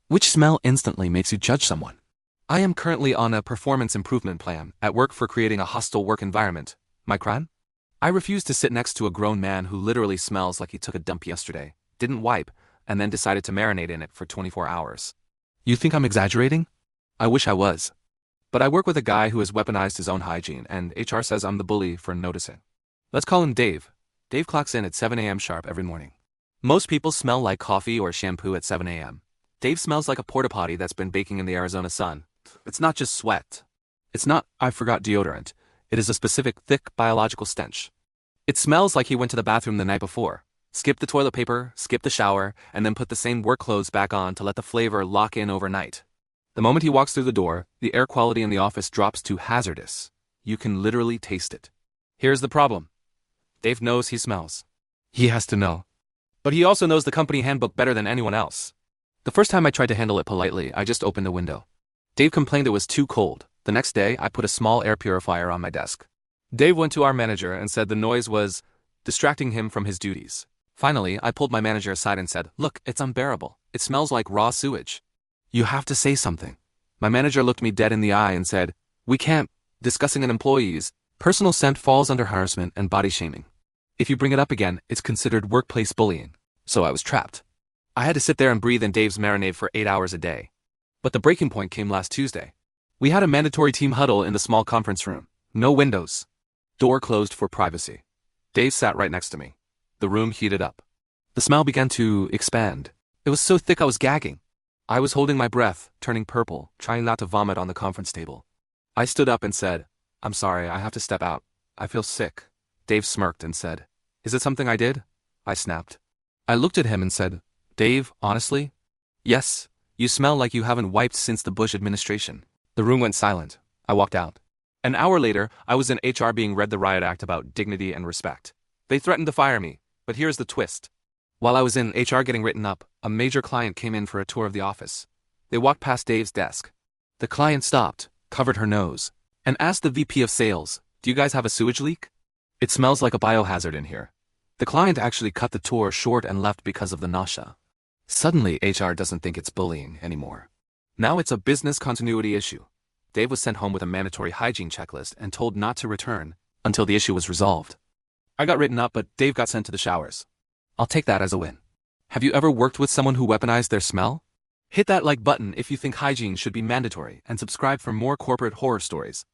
Which smell instantly makes you judge someone? I am currently on a performance improvement plan at work for creating a hostile work environment. My crime? I refuse to sit next to a grown man who literally smells like he took a dump yesterday, didn't wipe, and then decided to marinate in it for 24 hours. You think I'm exaggerating? I wish I was. But I work with a guy who has weaponized his own hygiene, and HR says I'm the bully for noticing. Let's call him Dave. Dave clocks in at 7 a.m. sharp every morning. Most people smell like coffee or shampoo at 7 a.m. Dave smells like a porta potty that's been baking in the Arizona sun. It's not just sweat. It's not, I forgot deodorant. It is a specific, thick, biological stench. It smells like he went to the bathroom the night before, skipped the toilet paper, skipped the shower, and then put the same work clothes back on to let the flavor lock in overnight. The moment he walks through the door, the air quality in the office drops to hazardous. You can literally taste it. Here's the problem. Dave knows he smells. He has to know. But he also knows the company handbook better than anyone else. The first time I tried to handle it politely, I just opened a window. Dave complained it was too cold. The next day, I put a small air purifier on my desk. Dave went to our manager and said the noise was distracting him from his duties. Finally, I pulled my manager aside and said, "Look, it's unbearable. It smells like raw sewage. You have to say something." My manager looked me dead in the eye and said, "We can't. Discussing an employee's personal scent falls under harassment and body shaming. If you bring it up again, it's considered workplace bullying." So I was trapped. I had to sit there and breathe in Dave's marinade for 8 hours a day. But the breaking point came last Tuesday. We had a mandatory team huddle in the small conference room. No windows. Door closed for privacy. Dave sat right next to me. The room heated up. The smell began to expand. It was so thick I was gagging. I was holding my breath, turning purple, trying not to vomit on the conference table. I stood up and said, "I'm sorry, I have to step out. I feel sick." Dave smirked and said, "Is it something I did?" I snapped. I looked at him and said, "Dave, honestly? Yes, you smell like you haven't wiped since the Bush administration." The room went silent. I walked out. An hour later, I was in HR being read the riot act about dignity and respect. They threatened to fire me, but here's the twist. While I was in HR getting written up, a major client came in for a tour of the office. They walked past Dave's desk. The client stopped, covered her nose, and asked the VP of sales, "Do you guys have a sewage leak? It smells like a biohazard in here." The client actually cut the tour short and left because of the nausea. Suddenly, HR doesn't think it's bullying anymore. Now it's a business continuity issue. Dave was sent home with a mandatory hygiene checklist and told not to return until the issue was resolved. I got written up, but Dave got sent to the showers. I'll take that as a win. Have you ever worked with someone who weaponized their smell? Hit that like button if you think hygiene should be mandatory, and subscribe for more corporate horror stories.